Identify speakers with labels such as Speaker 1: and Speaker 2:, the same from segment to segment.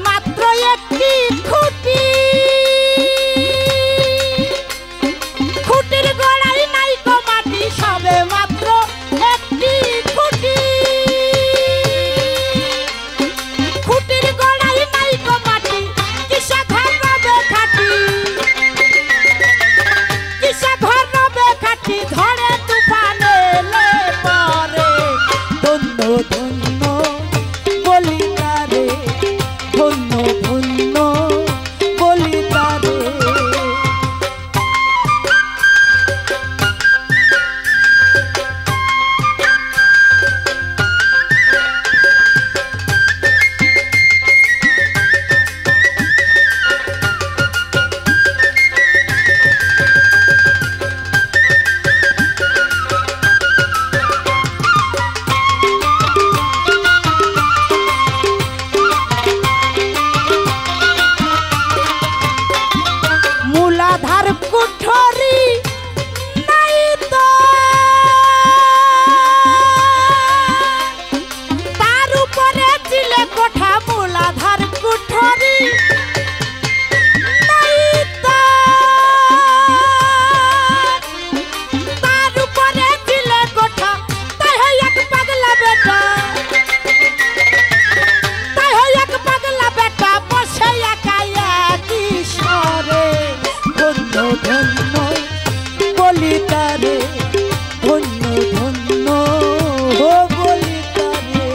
Speaker 1: মাত্র একটি খুঁটি, খুঁটির গোড়ায় নাই গো মাটি, সবে মাত্র একটি খুঁটি, খুঁটির গোড়ায় নাই গো মাটি, কিসে ঘর রবে খাটি, কিসে ঘর রবে খাটি, ঝড়ে তুফানে এলে পরে ধন্য ধন্য বলি তারে, ধন্য ধন্য বলি তারে। মূলাধার কুঠরি নাই তো, তার উপরে চিলে কোঠা, মূলাধার কুঠরি নাই তো, তার উপরে চিলে কোঠা, তাই হয় এক পাগলা বেটা, তাই হয় এক পাগলা বেটা, বসে একা একই স্বরে ধন্য ধন্য বলি তারে, ধন্য ধন্য বলি তারে।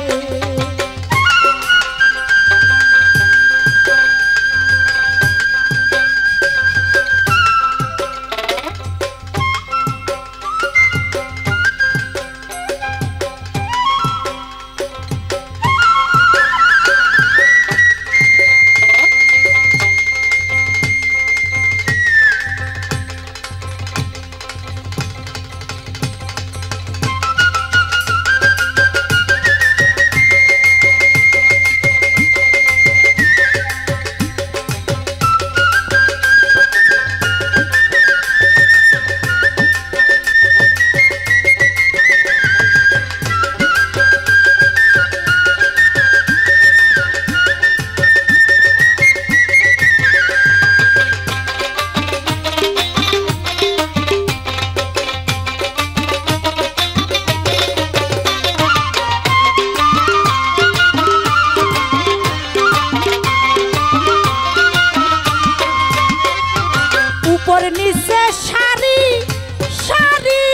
Speaker 1: উপর নিচে সারি সারি,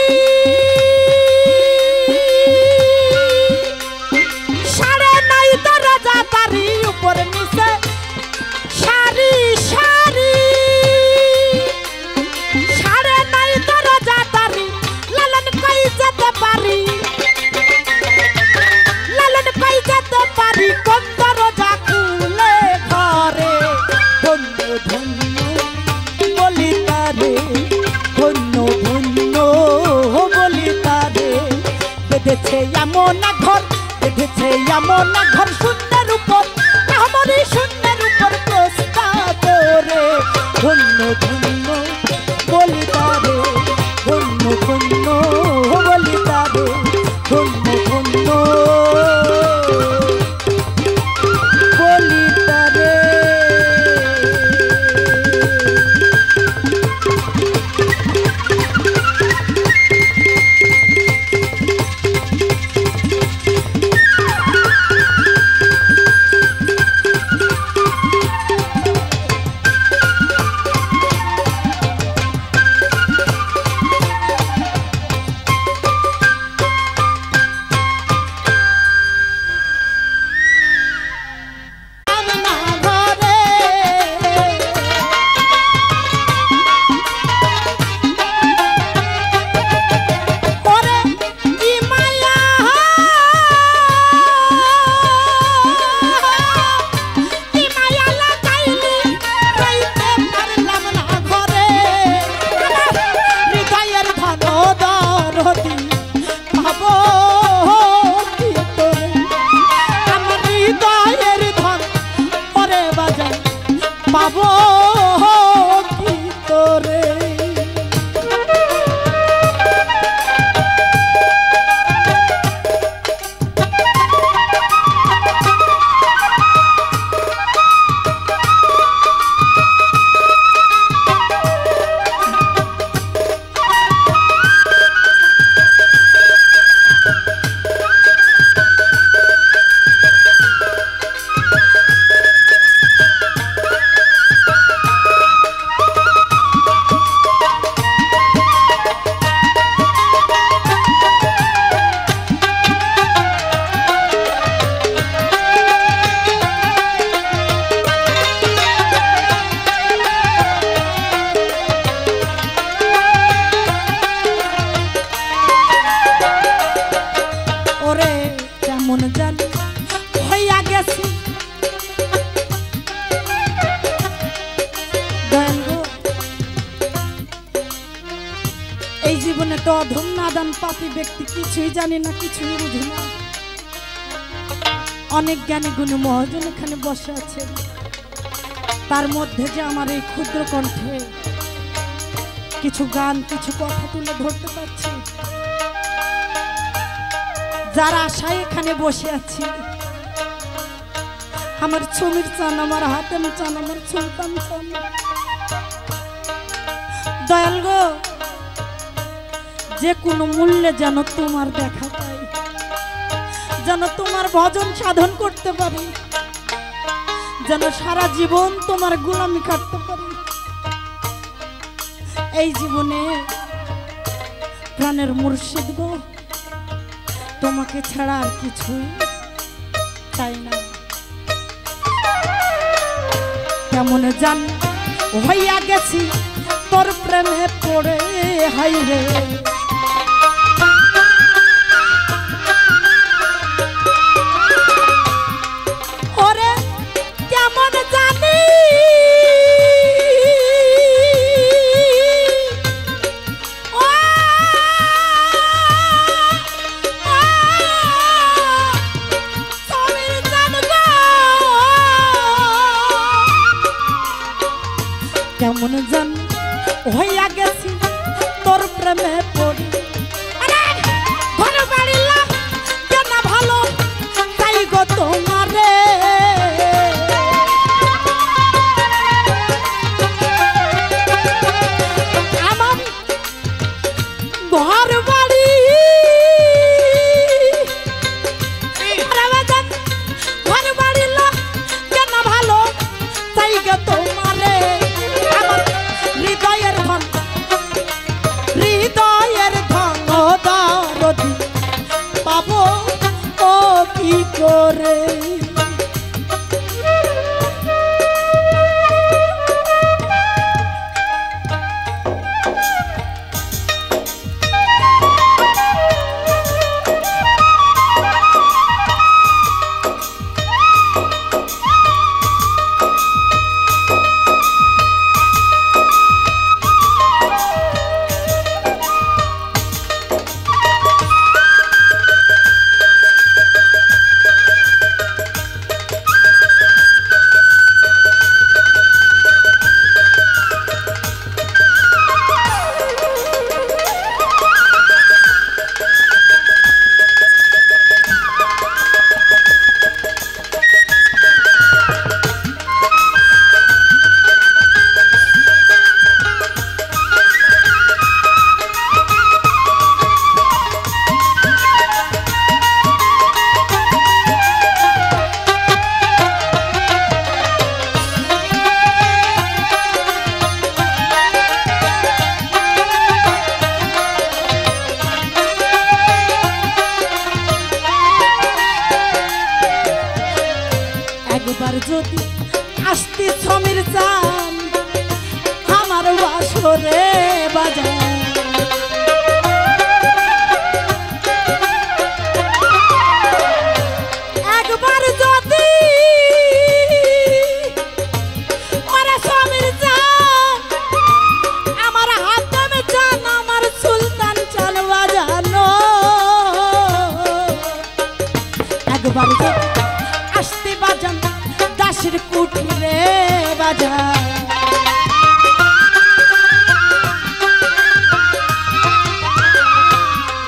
Speaker 1: সাড়ে নাই দরজা তারি, উপর নিচে সারি সারি, সাড়ে নাই দরজা তারি, লালন কই যেতে পারি, লালন কই যেতে পারি, কোন দরজা খুলে ঘরে ধন্য ধন্য বলি তারে, ধন্য ধন্য বলি তারে। বেঁধেছে এমন এক ঘর, বেঁধেছে এমন এক ঘর, শূন্যের উপর আমারই শূন্যের উপর প্রস্তাব রে, ধন্য ধন্য বলি তারে, ধন্য ধন্য বলি তারে, ধন্য ধন্য বলি তারে। ব্যক্তি কিছুই জানি না, কিছুই বুঝি না। অনেক জ্ঞানী গুণী মহাজন এখানে বসে আছেন, তার মধ্যে যে আমার এই ক্ষুদ্র কণ্ঠে কিছু গান, কিছু কথা তুলে ধরতে পারছি। যার আশায় এখানে বসে আছি, আমার ছমির চান, আমার হাতেম চান, আমার সুলতান চান। দয়াল গো, যে কোনো মূল্যে যেন তোমার দেখা পাই, যেন তোমার ভজন সাধন করতে পারি, যেন সারা জীবন তোমার গোলামি কাটতে পারি। এই জীবনে প্রাণের মুর্শিদ গো, তোমাকে ছাড়া আর কিছুই চাই না। কেমন জান হইয়া গেছি তোর প্রেমে পড়ে, হাই রে ওরে কেমন জানি কেমন জান হইয়া গেছি তোর প্রেমে পড়ি। ঘর বাড়িলা কেন ভালো তাই গো তোমারে, আমার ঘর বাড়ি ঘর বাড়িলা কেন ভালো তাই গো তোমারে। হৃদয়ের ধন দরদি পাবো ও কি করে। একবার যদি আসতি ছমির চান আমার বাসরে বাজার, একবার যদি ওরে ছমির চান আমার হাতেম চান, আমার সুলতান চান বাজানো, একবার যদি আসতে বাজান দাসের কুঠিরে বাজার,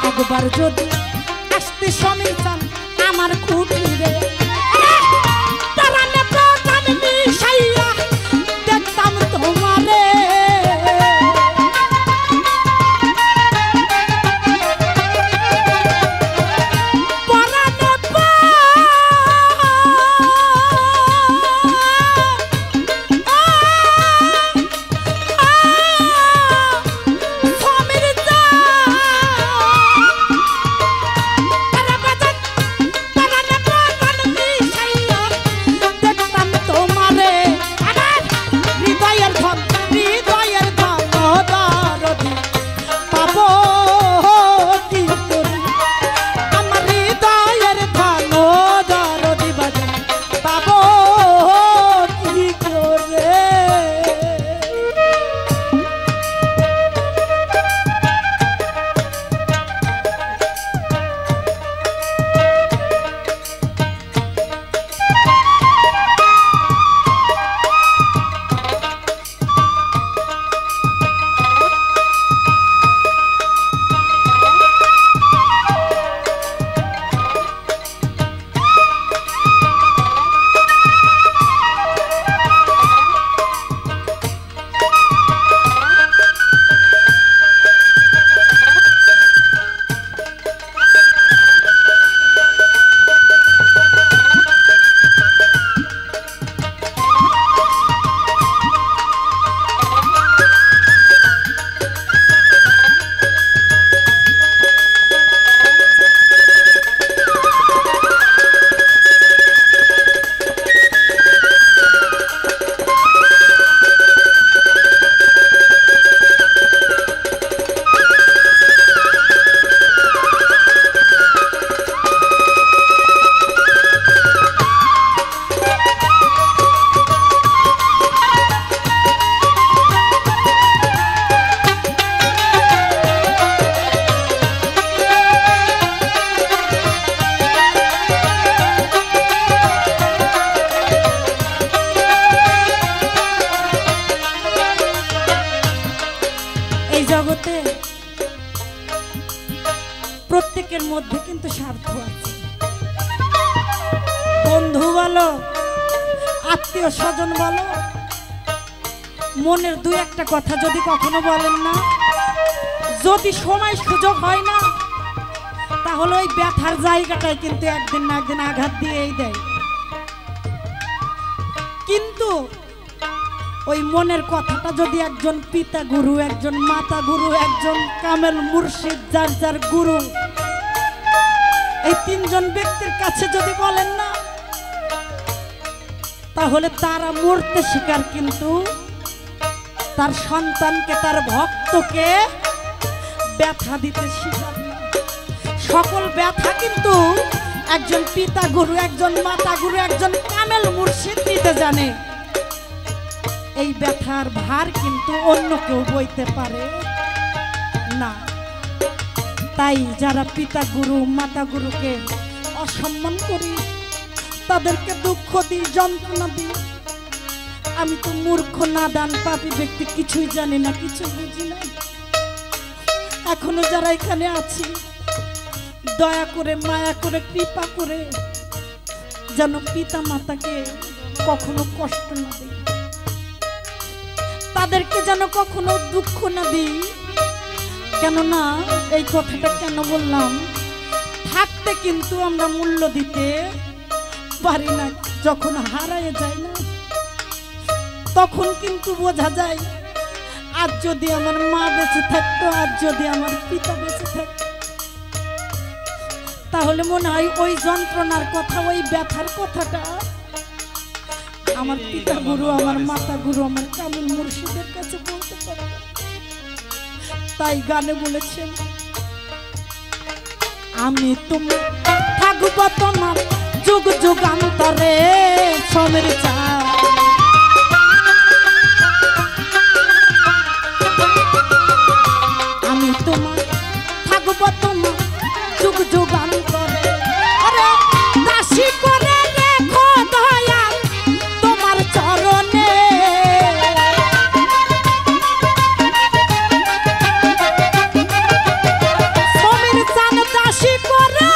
Speaker 1: একবার যদি আসতে সমীর চান আমার কুঠিরে, প্রাণে প্রাণ মিশাইয়া দেখতাম তোমারে। বলো, আত্মীয় স্বজন বলো, মনের দুই একটা কথা যদি কখনো বলেন না, যদি সময় সুযোগ হয় না, তাহলে ওই ব্যথার জায়গাটায় কিন্তু একদিন না একদিন আঘাত দিয়েই দেয়। কিন্তু ওই মনের কথাটা যদি একজন পিতা গুরু, একজন মাতা গুরু, একজন কামেল মুর্শিদ, যার যার গুরু, এই তিনজন ব্যক্তির কাছে যদি বলেন না, তাহলে তারা মরতে শিকার, কিন্তু তার সন্তানকে, তার ভক্তকে ব্যথা দিতে শিকার না। সকল ব্যথা কিন্তু একজন পিতা গুরু, একজন মাতা গুরু, একজন কামেল মুর্শিদ নিতে জানে। এই ব্যথার ভার কিন্তু অন্য কেউ বইতে পারে না। তাই যারা পিতা গুরু, মাতা গুরুকে অসম্মান করি, তাদেরকে দুঃখ দিই, যন্ত্রণা দিই, আমি তো মূর্খ, নাদান, পাপী ব্যক্তি, কিছুই জানি না, কিছু বুঝি না। এখনো যারা এখানে আছি, দয়া করে, মায়া করে, কৃপা করে যেন পিতা মাতাকে কখনো কষ্ট না দিই, তাদেরকে যেন কখনো দুঃখ না দিই। কেননা এই কথাটা কেন বললাম, থাকতে কিন্তু আমরা মূল্য দিতে পারি না, যখন হারায় যায় না তখন কিন্তু বোঝা যায়, আজ যদি আমার মা বেঁচে থাকতো, আজ যদি আমার পিতা বেঁচে থাকতো, তাহলে মনে হয় ওই যন্ত্রণার কথা, ওই ব্যথার কথাটা আমার পিতা গুরু, আমার মাতা গুরু, আমার কামেল মুর্শিদের কাছে বলতে পারবো। তাই গানে বলেছেন, আমি তুমি থাকবো তোমার যুগ যুগান্তরে, সমীর চা আমি তোমার থাকবো তোমার যুগ যুগান্তরে, আরে দাসী করে রেখো দয়াল তোমার চরণে, সমীর চান দাসী করে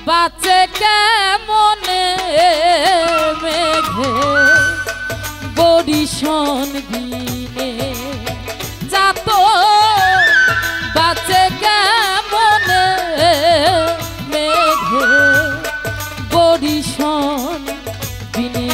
Speaker 2: বাঁচে কেমনে মেঘে বরিশন দিনে যাত বাঁচে কেমনে মেঘে বরিশন দিনে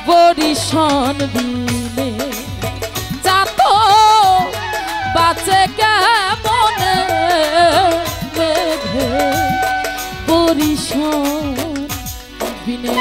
Speaker 2: বরিশন দিনে যাত বাঁচে কেমনে মেঘে বরিশন দিনে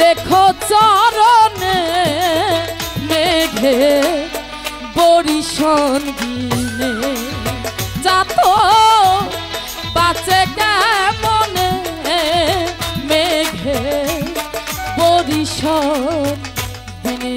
Speaker 2: রেখো চরণে মেঘে বরিশন দিনে যাত বাঁচে কেমনে মেঘে বরিশন দিনে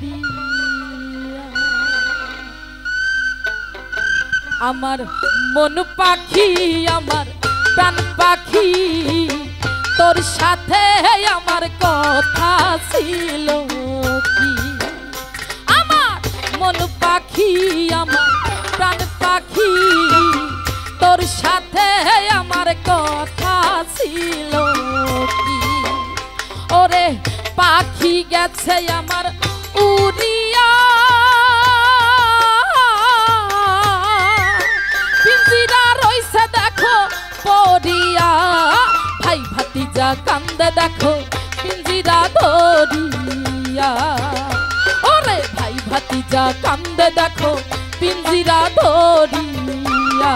Speaker 2: ধরিয়া আমার মন পাখি আমার প্রাণ পাখি তোর সাথে আমার কথা ছিল কি আমার মন পাখি আমার প্রাণ পাখি তোর সাথে আমার কথা ছিল কি ওরে পাখি গেছে আমার উড়িয়া পিঞ্জিরা রইছে দেখো পড়িয়া ভাই ভাতিজা কান্দে দেখো পিঞ্জিরা ধরিয়া ওরে ভাই ভাতিজা কান্দে দেখো পিঞ্জিরা ধরিয়া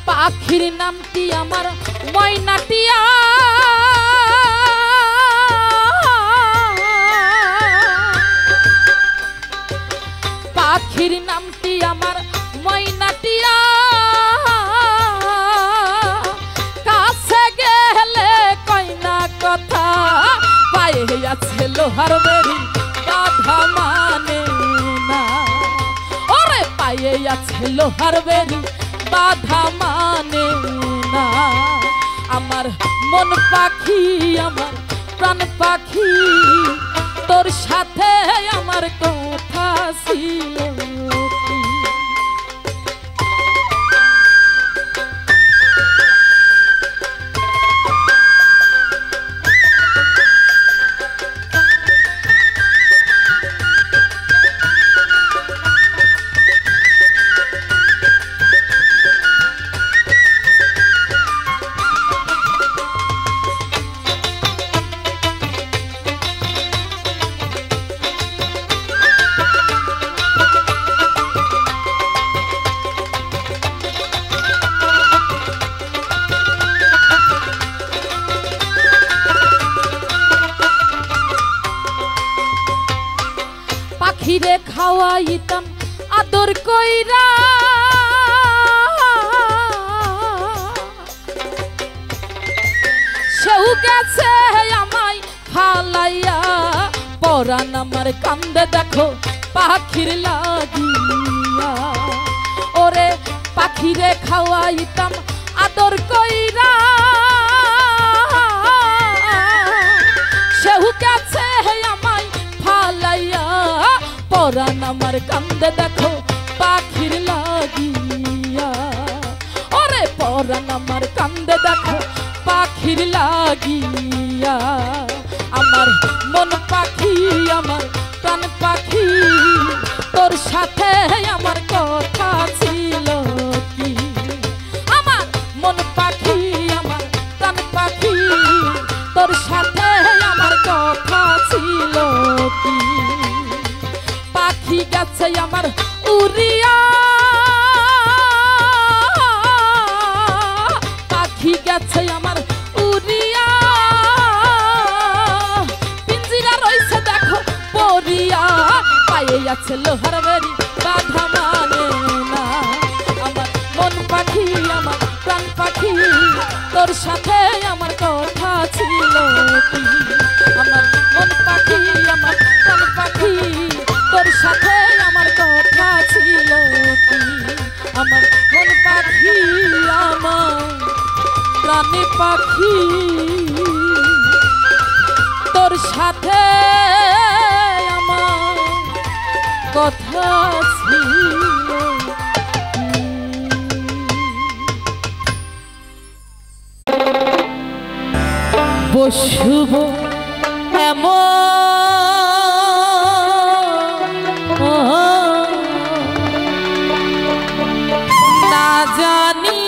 Speaker 2: পাখির নামটি আমার ময়নাটিয়া পাখির নামটি আমার ময়নাটিয়া কাছে গেলে কইনা কথা পায়ে আছে লোহার বেরি বাধা মানে না ওরে পায়ে আছে লোহার বেরি বাধা মানে না আমার মন পাখি আমার প্রাণ পাখি তোর সাথে আমার কথা ছিল কি পাখিরে খাওয়াইতাম আদর কইরা সেও গেছে আমায় ফালাইয়া পরাণ আমার কান্দে দেখো পাখির লাগিয়া ওরে পাখিরে খাওয়াইতাম আদর কইরা সেও গেছে আমায় ফালাইয়া পরাণ আমার কান্দে দেখো পাখির লাগিয়া ওরে পরাণ আমার কান্দে দেখো পাখির লাগিয়া আমার মন পাখি আমার প্রাণ পাখি তোর সাথে আমার কথা ছিল কি আমার মন পাখি আমার প্রাণ পাখি তোর সাথে আমার কথা ছিল কি পাখি গেছে আমার উড়িয়া পাখি গেছে আমার উড়িয়া পিঞ্জিরা রইছে দেখো পড়িয়া পায়ে আছে লোহার বেরি বাধা মানে না আমার মন পাখি আমার প্রাণ পাখি তোর সাথে আমার কথা ছিল কি আমার মন পাখি আমার প্রাণ পাখি তোর সাথে আমার কথা ছিল কি আমার মন পাখি আমার প্রাণ পাখি তোর সাথে আমার কথা ছিল বসুব না জানি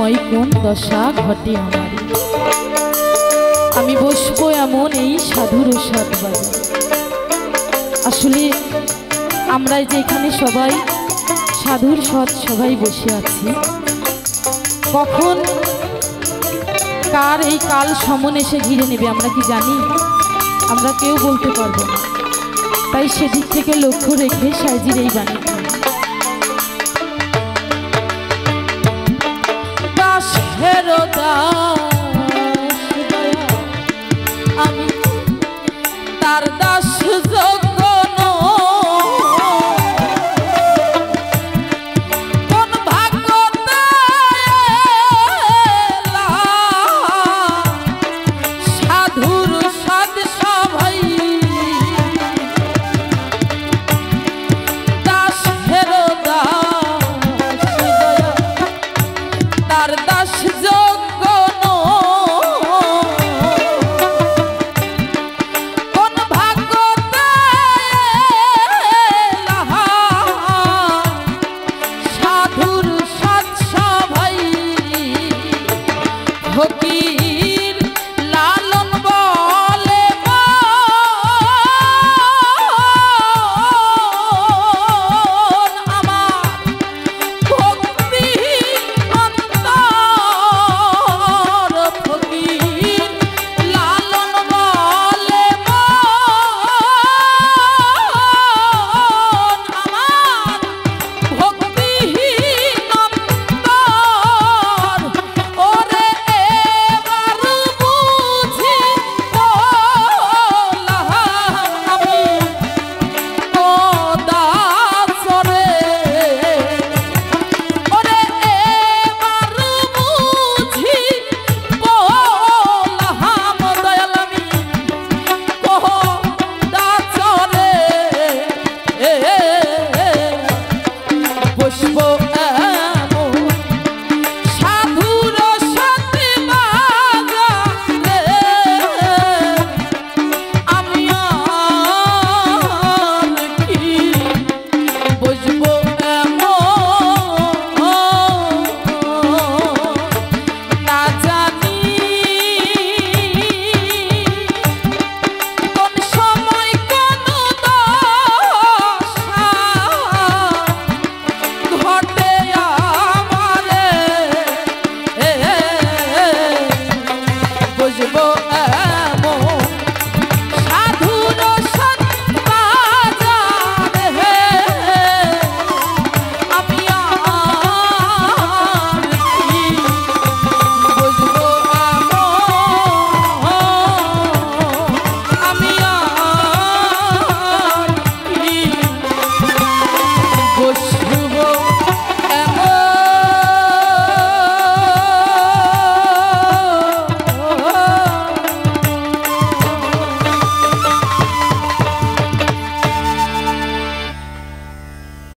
Speaker 2: সময় কোন দশা ঘটে আমার। আমি বসবো এমন এই সাধুর সাধ বাজে। আসলে আমরা যে এখানে সবাই সাধুর সৎ সবাই বসে আছি, কখন কার এই কাল সমন এসে ঘিরে নেবে আমরা কি জানি? আমরা কেউ বলতে পারবো না। তাই সেদিক থেকে লক্ষ্য রেখে সাইজির এই বাণী।